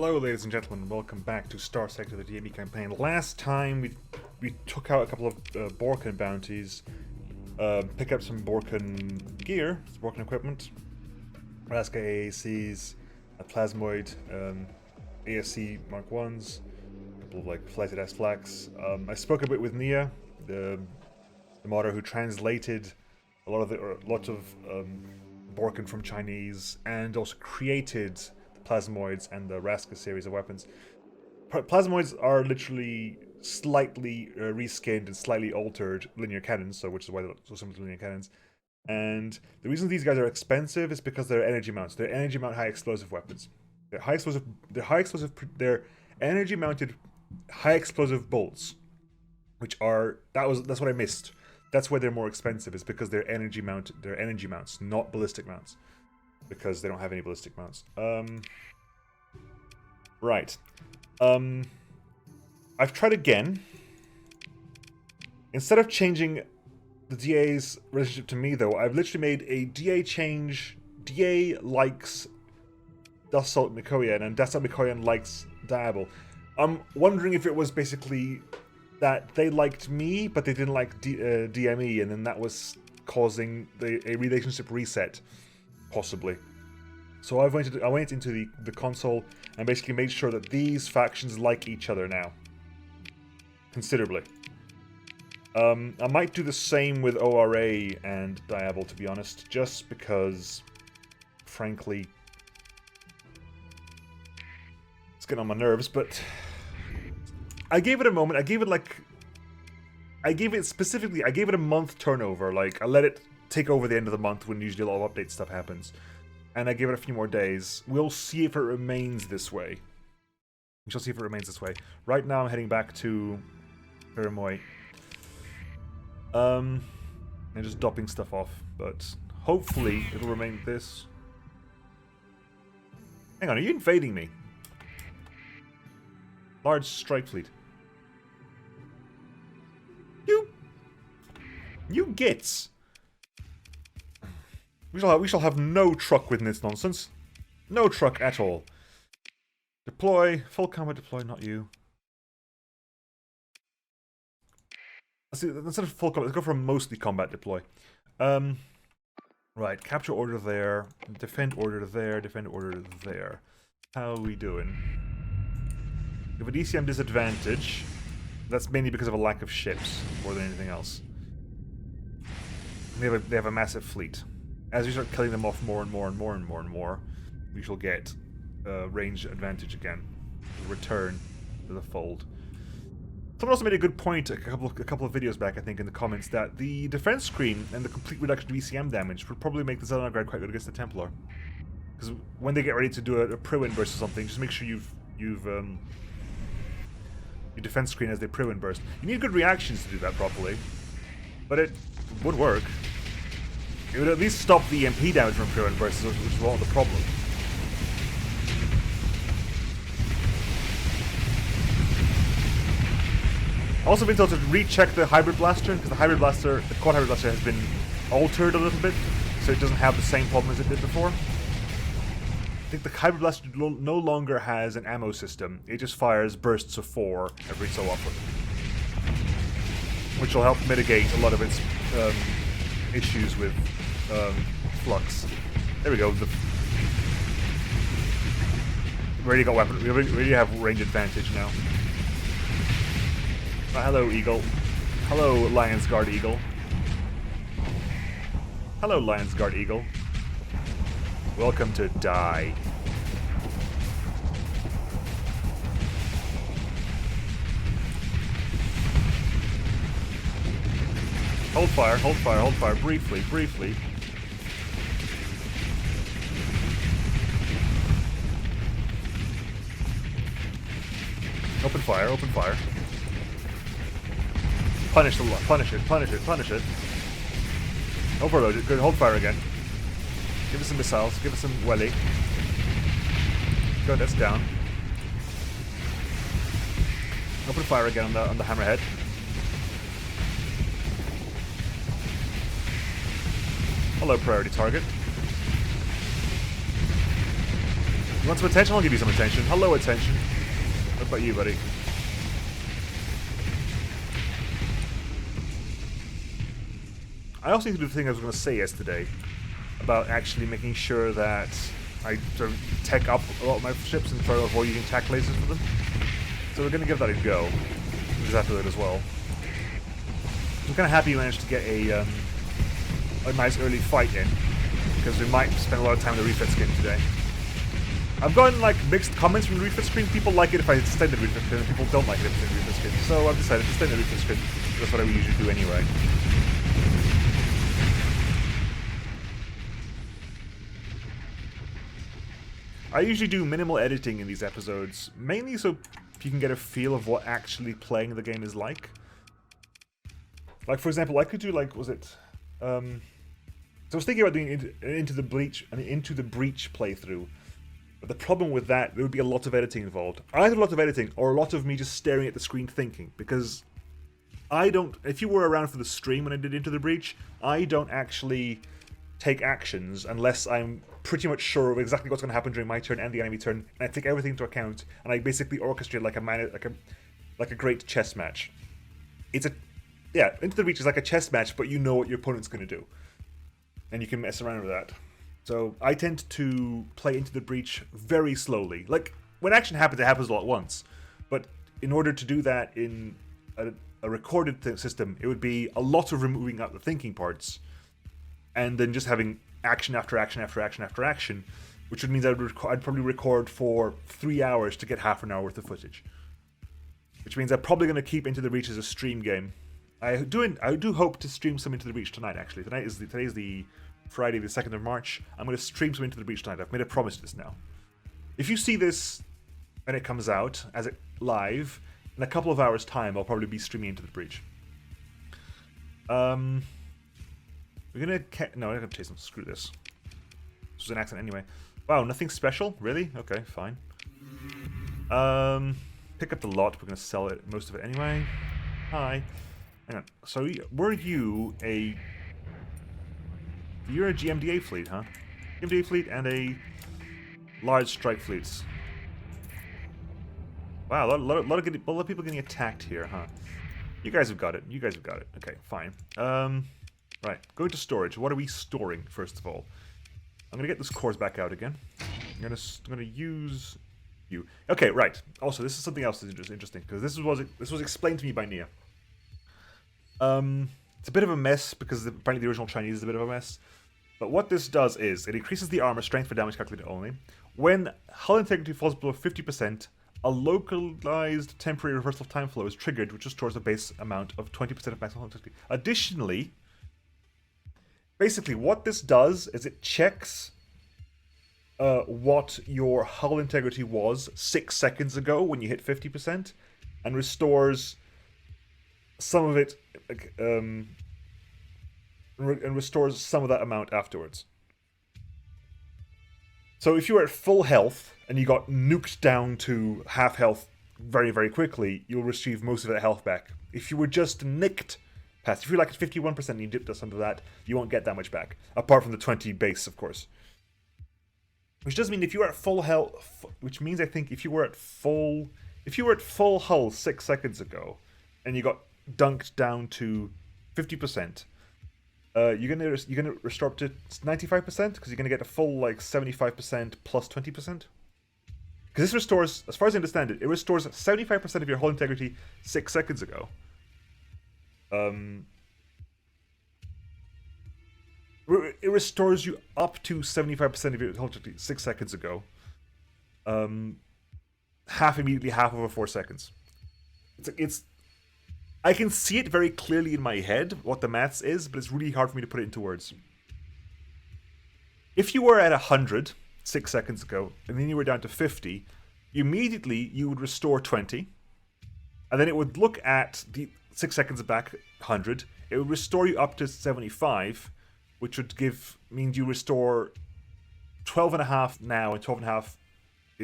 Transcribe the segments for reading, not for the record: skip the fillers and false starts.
Hello ladies and gentlemen, welcome back to Starsector, the DME campaign. Last time we took out a couple of Borkin bounties, picked up some Borkin gear, some Borkin equipment, Raska AACs, a Plasmoid, ASC Mark 1s, a couple of like flighted S-Flax. I spoke a bit with Nia, the modder who translated a lot of Borkin from Chinese and also created Plasmoids and the Raska series of weapons. Plasmoids are literally slightly reskinned and slightly altered linear cannons, which is why they're so similar to linear cannons. And the reason these guys are expensive is because they're energy mounts. They're energy mount high explosive weapons. They're energy mounted high explosive bolts, which are that's what I missed. That's why they're more expensive. Is because they're energy mounted. They're energy mounts, not ballistic mounts. Because they don't have any ballistic mounts. Right. I've tried again. Instead of changing the DA's relationship to me, though, I've literally made a DA change. DA likes Dassault-Mikoyan, and Dassault-Mikoyan likes Naemo. I'm wondering if it was basically that they liked me, but they didn't like DME, and then that was causing a relationship reset. Possibly. So I went into the console and basically made sure that these factions like each other now. Considerably. I might do the same with ORA and Naemo, to be honest, just because, frankly, it's getting on my nerves, but I gave it a moment. I gave it a month turnover. Like, I let it take over the end of the month when usually a lot of update stuff happens. And I give it a few more days. We'll see if it remains this way. We shall see if it remains this way. Right now I'm heading back to Paramoy. And just dropping stuff off. But hopefully it'll remain this. Hang on, are you invading me? Large strike fleet. You gits! We shall have no truck with this nonsense. No truck at all. Deploy. Full combat deploy, not you. Let's see, instead of full combat, let's go for a mostly combat deploy. Right, capture order there. Defend order there. Defend order there. How are we doing? We have a DCM disadvantage. That's mainly because of a lack of ships, more than anything else. They have a massive fleet. As we start killing them off more and more, we shall get range advantage again. We'll return to the fold. Someone also made a good point a couple of videos back, I think, in the comments, that the defense screen and the complete reduction of ECM damage would probably make the Xelanograd quite good against the Templar. Because when they get ready to do a Priwin burst or something, just make sure your defense screen as they Priwin burst. You need good reactions to do that properly, but it would work. It would at least stop the EMP damage from Priwin bursts, which is one of the problem. Also been told to recheck the hybrid blaster, because the quad hybrid blaster has been altered a little bit, so it doesn't have the same problem as it did before. I think the hybrid blaster no longer has an ammo system. It just fires bursts of 4 every so often, which will help mitigate a lot of its issues with flux. There we go. We already got weapon. We already have range advantage now. Hello, Eagle. Hello, Lion's Guard Eagle. Hello, Lion's Guard Eagle. Welcome to die. Hold fire, briefly. Open fire. Punish it. Overload it, good, hold fire again. Give us some missiles, give us some welly. Good, that's down. Open fire again on the hammerhead. Hello, priority target. You want some attention? I'll give you some attention. Hello, attention. What about you, buddy? I also need to do the thing I was going to say yesterday about actually making sure that I sort of tech up a lot of my ships and try to avoid using tack lasers for them. So we're going to give that a go. Exactly that as well. I'm kind of happy we managed to get a nice early fight in, because we might spend a lot of time in the refit skin today. I've gotten like mixed comments from the refit screen. People like it if I extend the refit skin, and people don't like it if I extend the refit skin. So I've decided to extend the refit skin. That's what I would usually do anyway. I usually do minimal editing in these episodes, mainly so you can get a feel of what actually playing the game is like. Like, for example, I could do, like, was it... so I was thinking about doing Into the Breach playthrough. But the problem with that, there would be a lot of editing involved. Either a lot of editing, or a lot of me just staring at the screen thinking. Because I don't... If you were around for the stream when I did Into the Breach, I don't actually take actions unless I'm pretty much sure of exactly what's going to happen during my turn and the enemy turn, and I take everything into account, and I basically orchestrate like a great chess match. Yeah, Into the Breach is like a chess match, but you know what your opponent's going to do, and you can mess around with that. So I tend to play Into the Breach very slowly. Like, when action happens, it happens all at once. But in order to do that in a recorded system, it would be a lot of removing out the thinking parts, and then just having action after action after action after action, which would mean I'd probably record for 3 hours to get half an hour worth of footage. Which means I'm probably going to keep Into the Breach as a stream game. I do hope to stream some Into the Breach tonight, actually. Today's the Friday, the 2nd of March. I'm going to stream some Into the Breach tonight. I've made a promise to this now. If you see this when it comes out, as it live, in a couple of hours' time, I'll probably be streaming Into the Breach. We're gonna... No, I'm gonna chase them. Screw this. This was an accident anyway. Wow, nothing special? Really? Okay, fine. Pick up the lot. We're gonna sell it, most of it anyway. Hi. Hang on. So, were you a... You're a GMDA fleet, huh? GMDA fleet and a large strike fleets. Wow, a lot of people getting attacked here, huh? You guys have got it. You guys have got it. Okay, fine. Right, going to storage. What are we storing, first of all? I'm gonna get this cores back out again. I'm gonna use you. Okay, right. Also, this is something else that's interesting, because this was explained to me by Nia. It's a bit of a mess, because apparently the original Chinese is a bit of a mess. But what this does is, it increases the armor strength for damage calculated only. When hull integrity falls below 50%, a localized temporary reversal of time flow is triggered, which restores a base amount of 20% of maximum hull integrity. Additionally, basically, what this does is it checks what your hull integrity was 6 seconds ago when you hit 50%, and restores some of it, and restores some of that amount afterwards. So if you were at full health and you got nuked down to half health very, very quickly, you'll receive most of that health back. If you were just nicked past, if you're like at 51% and you dipped us under that, you won't get that much back. Apart from the 20 base, of course. Which does mean if you were at full health, which means I think if you were at full hull 6 seconds ago, and you got dunked down to 50%, you're gonna restore up to 95% because you're gonna get a full like 75% plus 20%. Because this restores, as far as I understand it, it restores 75% of your hull integrity 6 seconds ago. It restores you up to 75% of your hull integrity 6 seconds ago. Half immediately, half over 4 seconds. It's I can see it very clearly in my head, what the maths is, but it's really hard for me to put it into words. If you were at 100 6 seconds ago, and then you were down to 50, immediately you would restore 20, and then it would look at the 6 seconds back 100, it would restore you up to 75, which would mean you restore 12.5 now and 12.5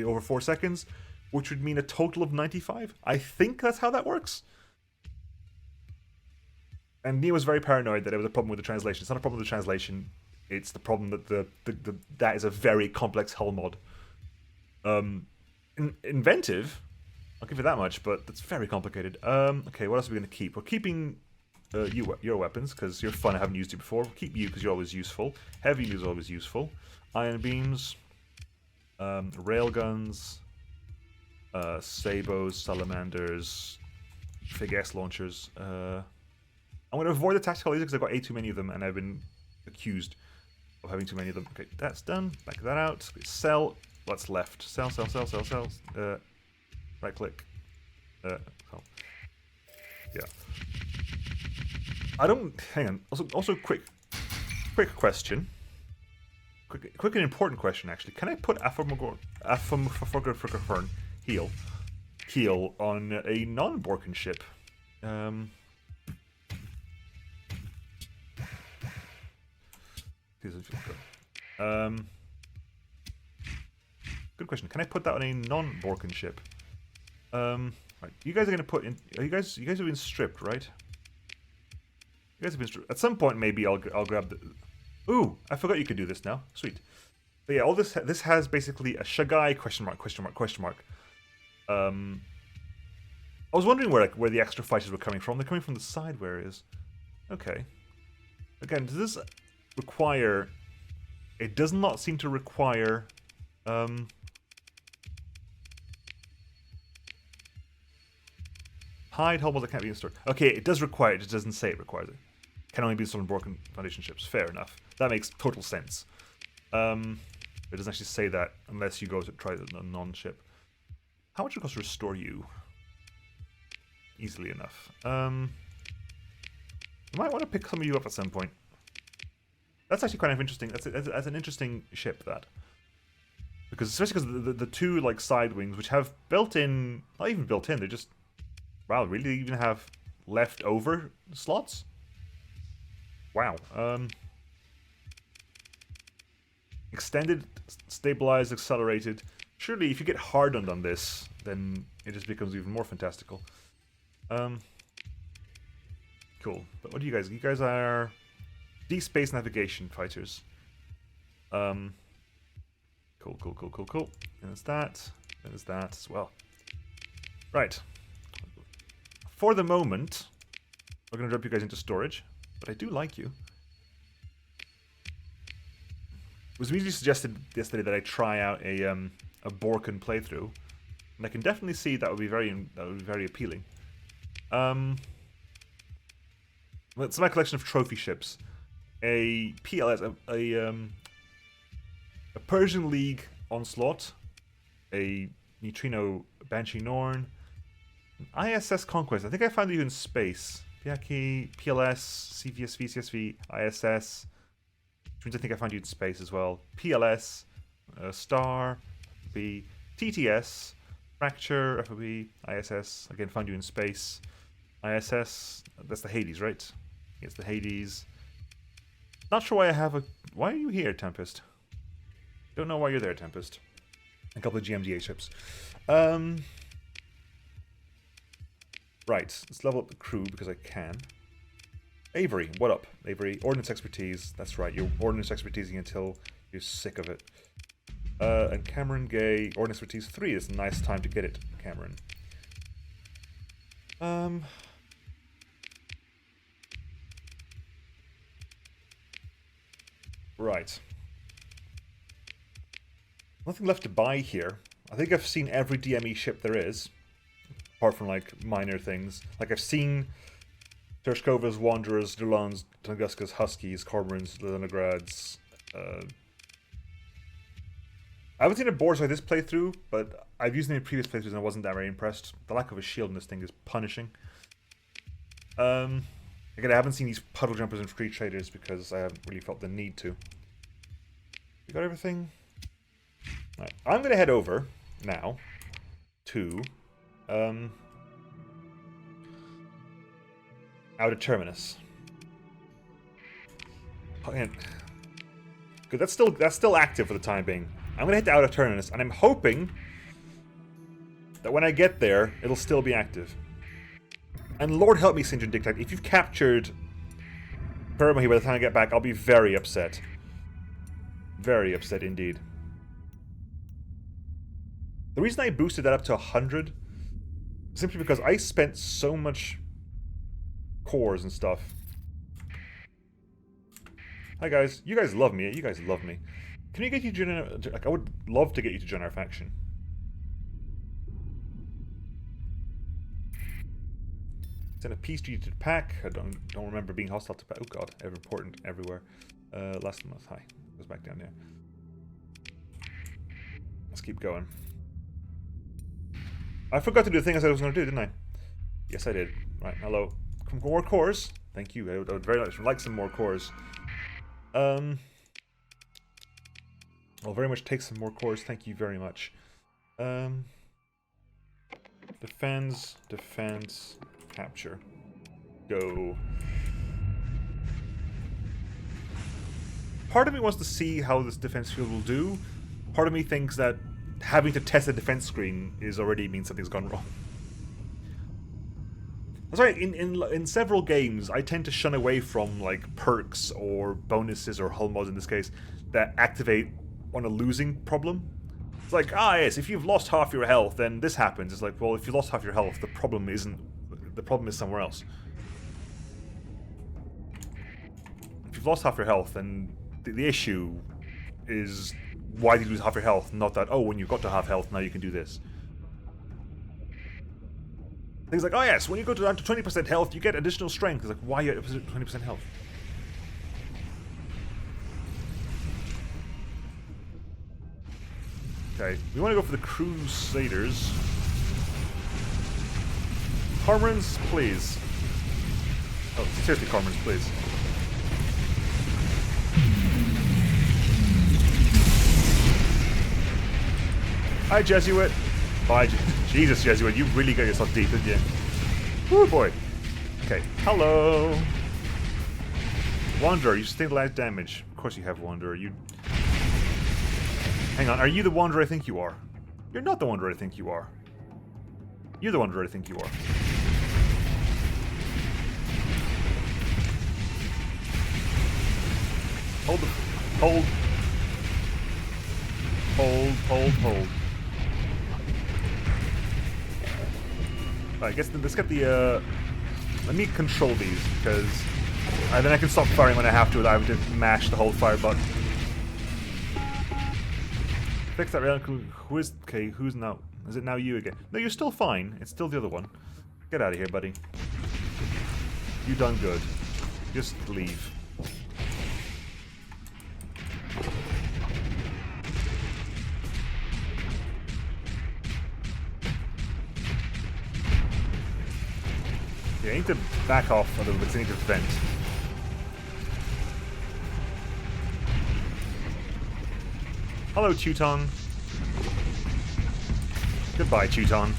over 4 seconds, which would mean a total of 95. I think that's how that works. And Neo was very paranoid that there was a problem with the translation. It's not a problem with the translation. It's the problem that that is a very complex hull mod. Inventive. I'll give you that much, but that's very complicated. Okay, what else are we going to keep? We're keeping your weapons, because you're fun. I haven't used you before. We'll keep you, because you're always useful. Heavy is always useful. Iron beams. Railguns. Sabos, salamanders. Fig S launchers. I'm going to avoid the tactical lasers, because I've got too many of them, and I've been accused of having too many of them. Okay, that's done. Back that out. Sell. What's left? Sell. Right click. Oh. Yeah. I don't. Hang on. Also, quick question. Quick and important question, actually. Can I put Afamorfern heal on a non-Borken ship? Good question. Can I put that on a non-Borken ship? Right. You guys are gonna put in. You guys have been stripped, right? You guys have been stripped. At some point, maybe I'll grab the. Ooh, I forgot you could do this now. Sweet. But yeah, all this has basically a Shagai question mark. I was wondering where the extra fighters were coming from. They're coming from the side areas. Okay. Again, does this require? It does not seem to require. Hide hull that can't be installed. Okay, it does require it. It doesn't say it requires it. Can only be installed on broken foundation ships. Fair enough. That makes total sense. It doesn't actually say that unless you go to try a non-ship. How much would it cost to restore you? Easily enough. You might want to pick some of you up at some point. That's actually kind of interesting. That's an interesting ship, that. Because especially because the two like side wings, which have built-in, not even built-in, they're just, wow, really even have leftover slots? Wow. Extended, stabilized, accelerated. Surely, if you get hardened on this, then it just becomes even more fantastical. Cool. But what do you guys? You guys are deep space navigation fighters. Cool. And there's that. And there's that as well. Right. For the moment, we're going to drop you guys into storage, but I do like you. It was immediately suggested yesterday that I try out a Borken playthrough, and I can definitely see that would be very appealing. It's my collection of trophy ships, a PLS, a Persian League Onslaught, a Neutrino Banshee Norn, an ISS Conquest. I think I found you in space. Piaki, PLS, CVS, VCSV, ISS. Which means I think I found you in space as well. PLS, Star, B, TTS, Fracture, FOB, ISS. Again, found you in space. ISS, that's the Hades, right? It's the Hades. Not sure why I have a... Why are you here, Tempest? Don't know why you're there, Tempest. A couple of GMDA ships. Right, let's level up the crew because I can. Avery, what up? Avery, Ordnance Expertise. That's right, you're Ordnance Expertising until you're sick of it. And Cameron Gay, Ordnance Expertise 3. It's a nice time to get it, Cameron. Right. Nothing left to buy here. I think I've seen every DME ship there is. Apart from, like, minor things. Like, I've seen Tershkova's, Wanderers, Dulans, Tunguska's, Huskies, Cormorants, Leningrads. I haven't seen a board like this playthrough, but I've used it in previous playthroughs and I wasn't that very impressed. The lack of a shield in this thing is punishing. Again, I haven't seen these puddle jumpers and free traders because I haven't really felt the need to. You got everything? Right. I'm going to head over now to Outer Terminus. Good. That's still active for the time being. I'm going to head to Outer Terminus, and I'm hoping that when I get there, it'll still be active. And Lord help me, Sinjin Dictate, if you've captured Burma here by the time I get back, I'll be very upset. Very upset indeed. The reason I boosted that up to 100 simply because I spent so much cores and stuff. Hi guys, you guys love me. You guys love me. Can you get you to like? I would love to get you to join our faction. Send a peace treaty to the pack. I don't remember being hostile to pack. Oh god, ever important everywhere. Last month. Hi, goes back down there. Let's keep going. I forgot to do the thing I said I was going to do, didn't I? Yes, I did. Right, hello. More cores. Thank you. I would very much like some more cores. I'll very much take some more cores. Thank you very much. Defense, capture. Go. Part of me wants to see how this defense field will do. Part of me thinks that having to test a defense screen is already means something's gone wrong. That's right, in several games, I tend to shun away from, like, perks or bonuses or hull mods in this case that activate on a losing problem. It's like, yes, if you've lost half your health, then this happens. It's like, well, if you lost half your health, the problem is somewhere else. If you've lost half your health, then the issue is why did you lose half your health, not that, oh, when you've got to half health, now you can do this. Things like, oh yes, when you go down to 20% health, you get additional strength. It's like, why are you at 20% health? Okay, we want to go for the Crusaders. Cormorants, please. Oh, seriously, Cormorants, please. Hi, Jesuit. Bye, Jesus, Jesuit. You really got yourself deep, didn't you? Woo, boy. Okay. Hello. Wanderer, you sustained light damage. Of course you have, Wanderer. You. Hang on. Are you the Wanderer I think you are? You're not the Wanderer I think you are. You're the Wanderer I think you are. Hold. Alright, let's get the, let me control these, because then I can stop firing when I have to without having to mash the hold fire button. Fix that reality. Who's now? Is it now you again? No, you're still fine. It's still the other one. Get out of here, buddy. You done good. Just leave. Yeah, I need to back off a little bit, so I need to vent. Hello, Teuton. Goodbye, Teuton.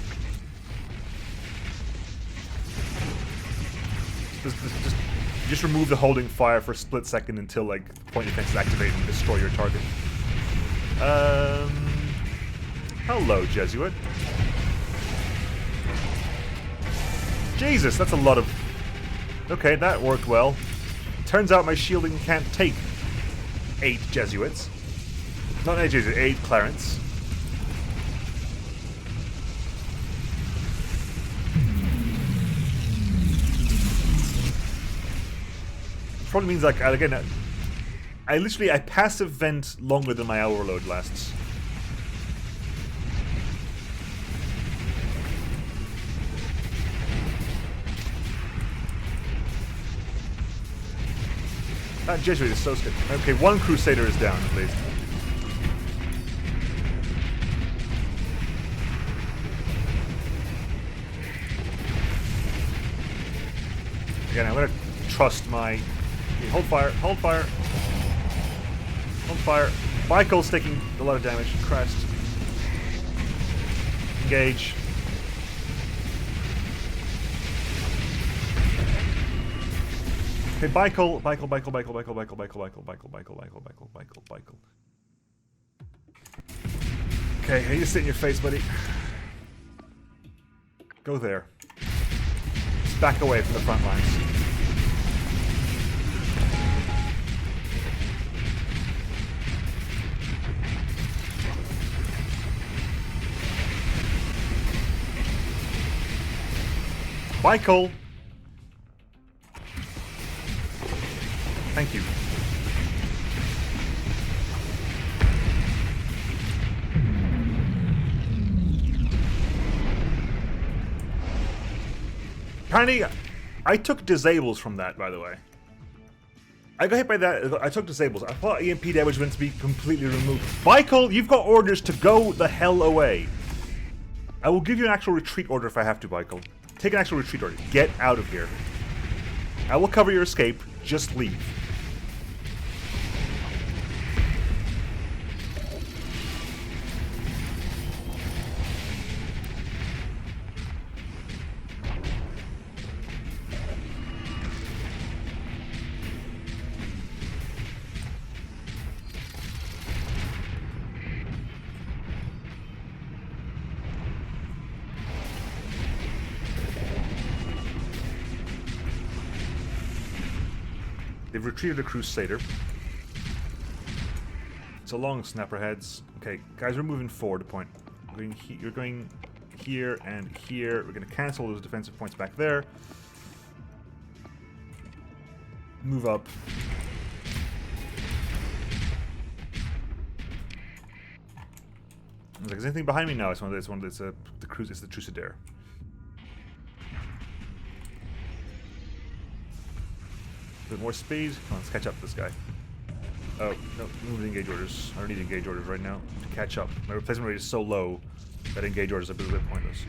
Just remove the holding fire for a split second until, like, the point defense is activated and destroy your target. Hello, Jesuit. Jesus, that's a lot of... Okay, that worked well. Turns out my shielding can't take 8 Jesuits. Not 8 Jesuits, 8 Clarence. Probably means, like, again, I passive vent longer than my overload lasts. That Jesuit is so good. Okay, 1 Crusader is down, at least. Again, I'm gonna trust my... Okay, hold fire, hold fire. Hold fire. Michael's taking a lot of damage. Crest. Engage. Okay, Michael. Okay, I need to sit in your face, buddy. Go there. Just back away from the front lines. Michael! Thank you. Apparently, I took disables from that, by the way. I got hit by that. I took disables. I thought EMP damage was meant to be completely removed. Michael, you've got orders to go the hell away. I will give you an actual retreat order if I have to, Michael. Take an actual retreat order. Get out of here. I will cover your escape. Just leave. They've retreated a Crusader. So long, Snapperheads. Okay, guys, we're moving forward a point. You're going here and here. We're going to cancel those defensive points back there. Move up. Is there anything behind me? No, it's the Crusader. Bit more speed. Come on, let's catch up to this guy. Oh, no, move the engage orders. I don't need engage orders right now to catch up. My replacement rate is so low that engage orders are a bit pointless.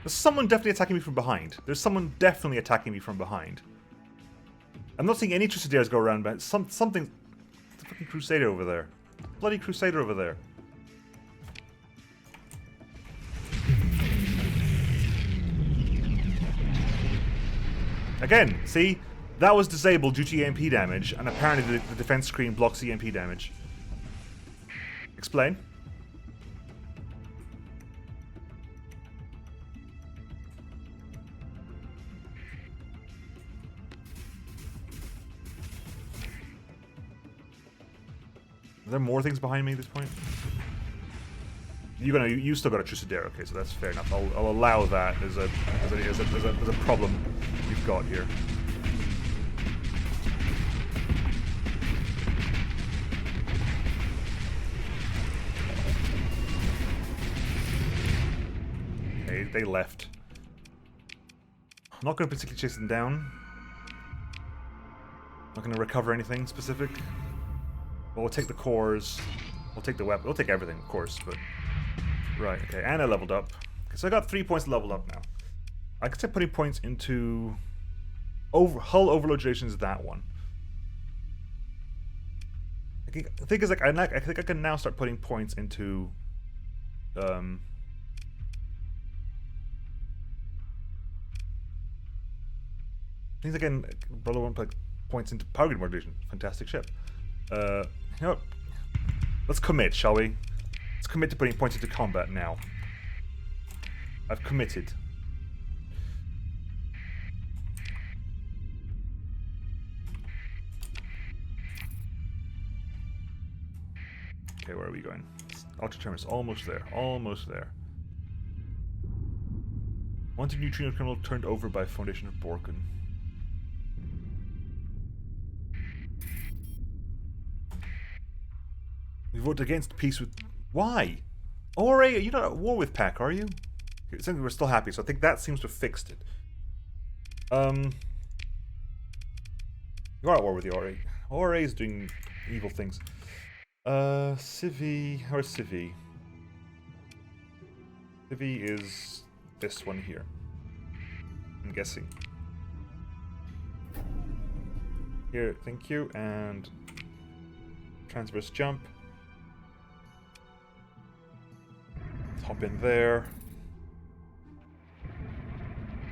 There's someone definitely attacking me from behind. There's someone definitely attacking me from behind. I'm not seeing any Crusaders go around, but something... The fucking Crusader over there. Bloody Crusader over there. Again, see? That was disabled due to EMP damage, and apparently the defense screen blocks EMP damage. Explain. Are there more things behind me at this point? You still got a Crusader, okay, so that's fair enough. I'll allow that as a problem you've got here. Okay, they left. I'm not going to particularly chase them down. I'm not going to recover anything specific. Well, we'll take the cores, we'll take the weapon, we'll take everything, of course, but... Right, okay, and I leveled up. Okay, so I got 3 points leveled up now. I could start putting points into... Hull overload durations is that one. I think it's like, I think I can now start putting points into... Things I can probably want to put points into power grid modulation. Fantastic ship. You know what? Let's commit, shall we? Let's commit to putting points into combat now. I've committed. Okay, where are we going? Ultra Terminus, almost there. Almost there. Wanted neutrino terminal turned over by Foundation of Borken. We vote against peace with... Why? ORA, you're not at war with PAC, are you? It seems we're still happy, so I think that seems to have fixed it. You are at war with the ORA. ORA is doing evil things. Civi... Where's Civi? Civi is this one here. I'm guessing. Here, thank you, and... Transverse jump. Hop in there.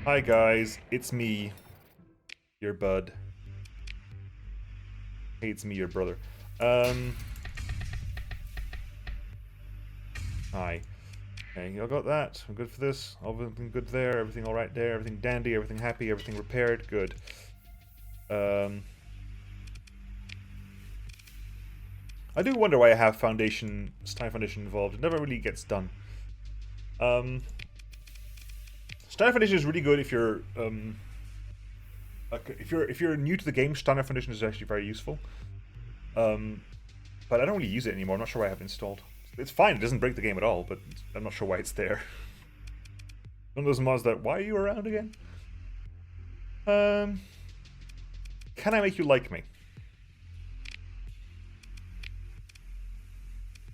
Hi guys, it's me, your bud. Hey, it's me, your brother. Hi. Okay, y'all got that? I'm good for this. Everything good there, everything alright there, everything dandy, everything happy, everything repaired, good. I do wonder why I have Foundation, Stein Foundation involved. It never really gets done. Stein Foundation is really good if you're if you're new to the game. Stein Foundation is actually very useful. But I don't really use it anymore. I'm not sure why I have it installed. It's fine. It doesn't break the game at all, but I'm not sure why it's there. One of those mods that, why are you around again? Can I make you like me?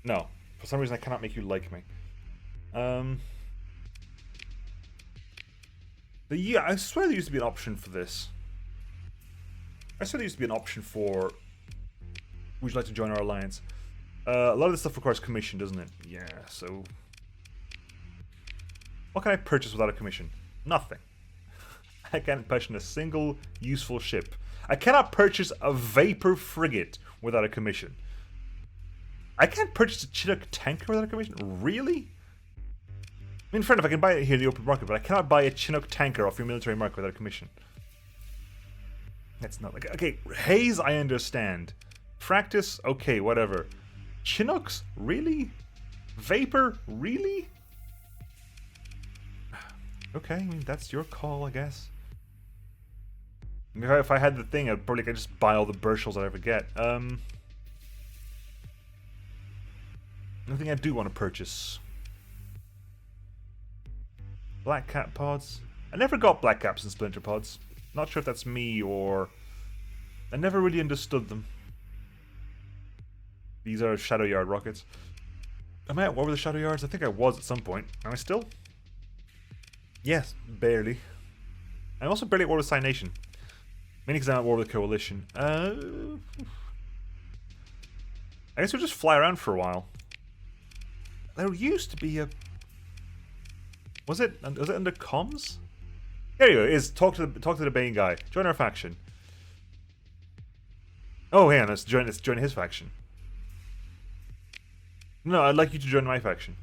No. For some reason I cannot make you like me. But yeah, I swear there used to be an option for this. I swear there used to be an option for, would you like to join our alliance? A lot of this stuff requires commission, doesn't it? Yeah, so... What can I purchase without a commission? Nothing. I can't purchase a single useful ship. I cannot purchase a Vapor frigate without a commission. I can't purchase a Chinook tanker without a commission? Really? I mean, fair enough, I can buy it here in the open market, but I cannot buy a Chinook tanker off your military market without a commission. That's not like... Okay, Haze, I understand. Practice, okay, whatever. Chinooks? Really? Vapor? Really? Okay, I mean, that's your call, I guess. If I had the thing, I'd probably just buy all the Burchels I ever get. Anything I do want to purchase. Black Cap pods. I never got Black Caps and Splinter pods. Not sure if that's me or... I never really understood them. These are Shadow Yard rockets. Am I at war with the Shadow Yards? I think I was at some point. Am I still? Yes, barely. I'm also barely at war with Psi Nation. Mainly because I'm at war with the Coalition. I guess we'll just fly around for a while. There used to be a... Was it under comms? Here you go. Is talk to the Bane guy. Join our faction. Oh, hang on. Let's join his faction. No, I'd like you to join my faction.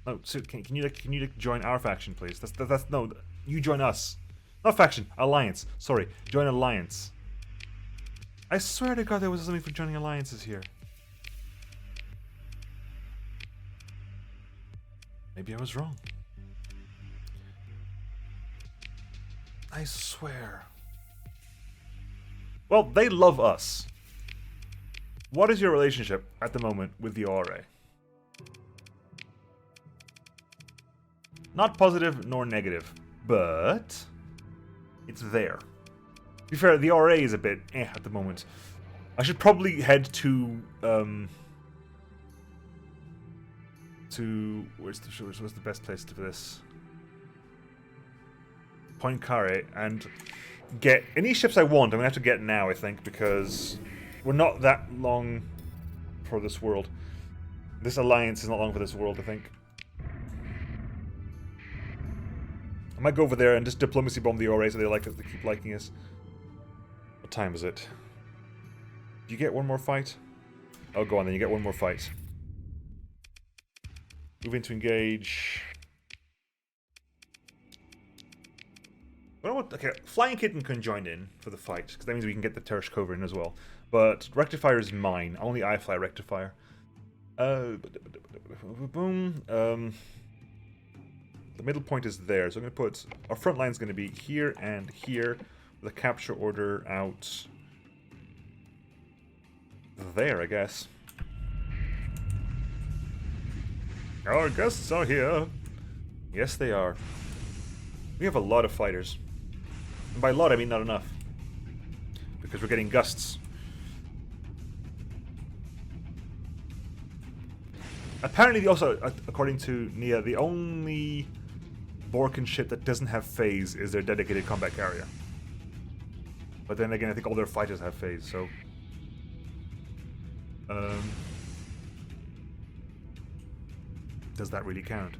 Oh, so can you join our faction, please? That's no. You join us. Not faction. Alliance. Sorry. Join alliance. I swear to God, there was something for joining alliances here. Maybe I was wrong. I swear. Well, they love us. What is your relationship at the moment with the RA? Not positive nor negative, but it's there. To be fair, the RA is a bit at the moment. I should probably head to where's the best place for this? Point Carre, and get any ships I want. I'm gonna have to get now, I think, because we're not that long for this world. This alliance is not long for this world, I think. I might go over there and just diplomacy bomb the RA so they like us, they keep liking us. What time is it? Do you get one more fight? Oh, go on then, you get one more fight. Move in to engage. You know what? Okay, Flying Kitten can join in for the fight, because that means we can get the Tersh Cover in as well. But Rectifier is mine. Only I fly Rectifier. Boom. The middle point is there, so I'm going to put... Our front line is going to be here and here, with a capture order out... there, I guess. Our guests are here. Yes, they are. We have a lot of fighters. And by a lot, I mean not enough. Because we're getting gusts. Apparently, also, according to Nia, the only Borkin ship that doesn't have phase is their dedicated combat carrier. But then again, I think all their fighters have phase, so... does that really count?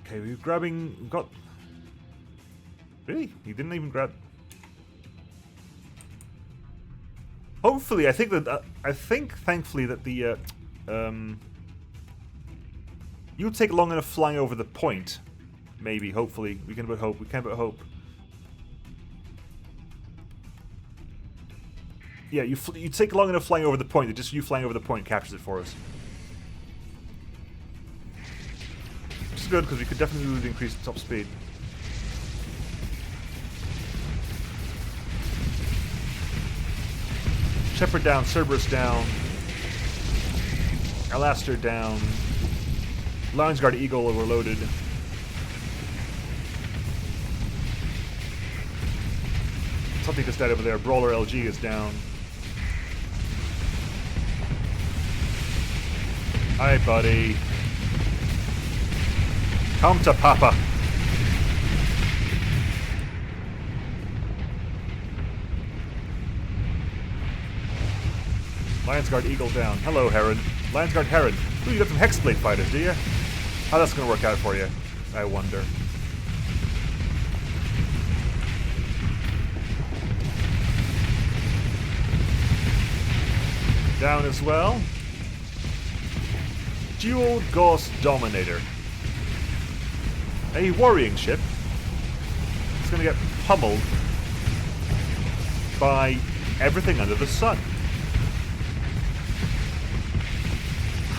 Okay, we've got... Really? He didn't even grab... Hopefully, I think, thankfully, that the, you'll take long enough flying over the point. Maybe, hopefully. We can but hope. We can but hope. Yeah, you take long enough flying over the point that just you flying over the point captures it for us. Which is good, because we could definitely lose the increased top speed. Shepherd down, Cerberus down, Alastair down, Lions Guard Eagle overloaded. Something just died over there. Brawler LG is down. Hi, buddy. Come to Papa. Lions Guard Eagle down. Hello, Heron. Lions Guard Heron. Ooh, you got some Hexblade fighters, do you? How that's gonna work out for you? I wonder. Down as well. Dual Gust Dominator. A worrying ship. It's gonna get pummeled by everything under the sun.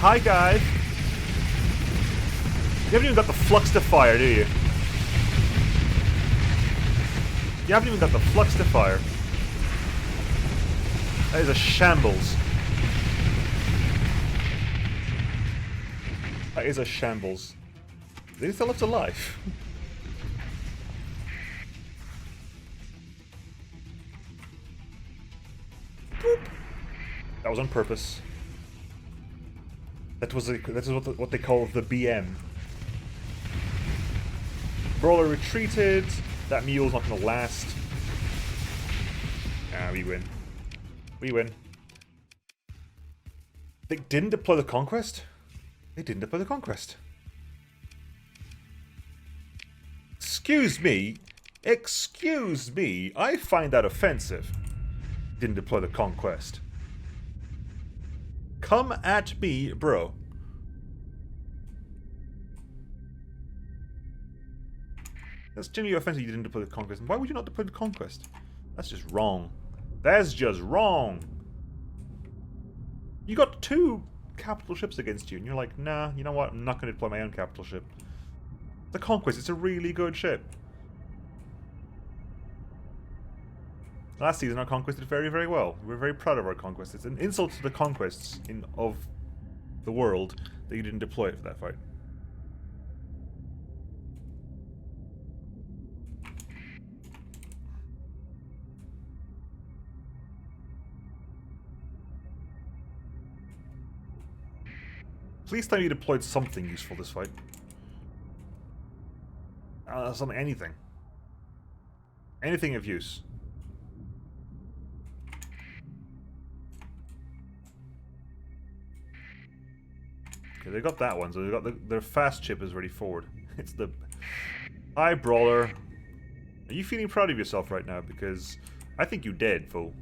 Hi, guys. You haven't even got the flux to fire, do you? You haven't even got the flux to fire. That is a shambles. That is a shambles. They still left alive. Boop. That was on purpose. That is what they call the BM. Brawler retreated. That mule's not going to last. Ah, we win. We win. They didn't deploy the Conquest? They didn't deploy the Conquest. Excuse me. Excuse me. I find that offensive. Didn't deploy the Conquest. Come at me, bro. That's genuinely offensive you didn't deploy the Conquest. Why would you not deploy the Conquest? That's just wrong. That's just wrong. You got 2 capital ships against you, and you're like, nah, you know what? I'm not going to deploy my own capital ship. The Conquest, it's a really good ship. Last season, our Conquest did very, very well. We're very proud of our Conquest. It's an insult to the conquests of the world that you didn't deploy it for that fight. Please tell me you deployed something useful this fight. Anything. Anything of use. Okay, they got that one, so they got their fast chip is ready forward. It's the... Hi, Brawler. Are you feeling proud of yourself right now? Because I think you dead, fool.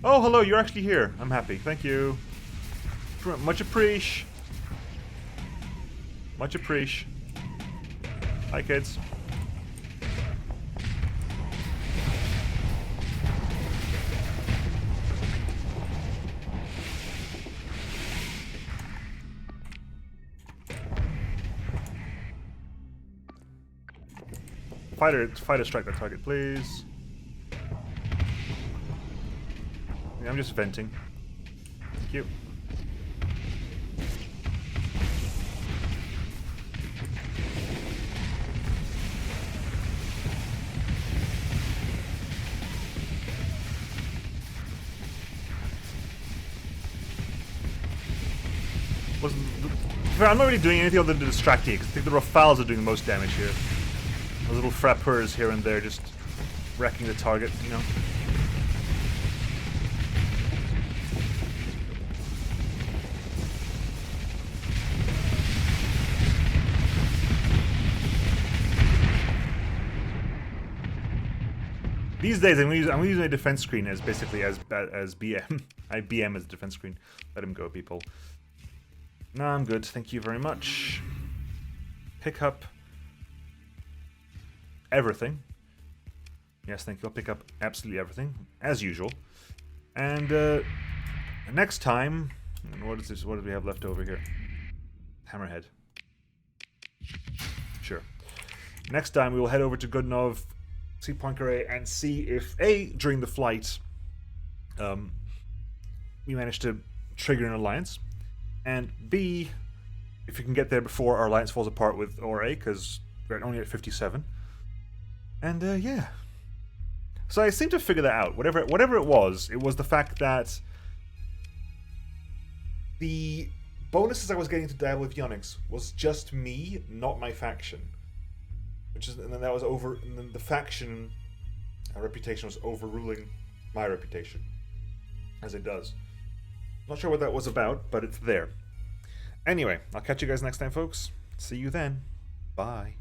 Oh, hello, you're actually here. I'm happy. Thank you. Much appreciate. Much appreciate. Hi, kids. Fighter strike that target, please. Yeah, I'm just venting. Thank you. I'm not really doing anything other than distracting because I think the Rafales are doing the most damage here. Those little frappeurs here and there just wrecking the target, you know. These days, I'm gonna use my defense screen as basically as BM. I BM as a defense screen. Let him go, people. No, I'm good. Thank you very much. Pick up everything. Yes, thank you. I'll pick up absolutely everything, as usual. And next time, what is this? What do we have left over here? Hammerhead. Sure. Next time, we will head over to Goodnov, see Poincaré, and see if A, during the flight, we managed to trigger an alliance, and B, if we can get there before our alliance falls apart with ORA, because we're only at 57. And yeah. So I seem to figure that out. Whatever it was the fact that the bonuses I was getting to Diablo Avionics was just me, not my faction. And then that was over. And then the faction reputation was overruling my reputation, as it does. Not sure what that was about, but it's there. Anyway, I'll catch you guys next time, folks. See you then. Bye.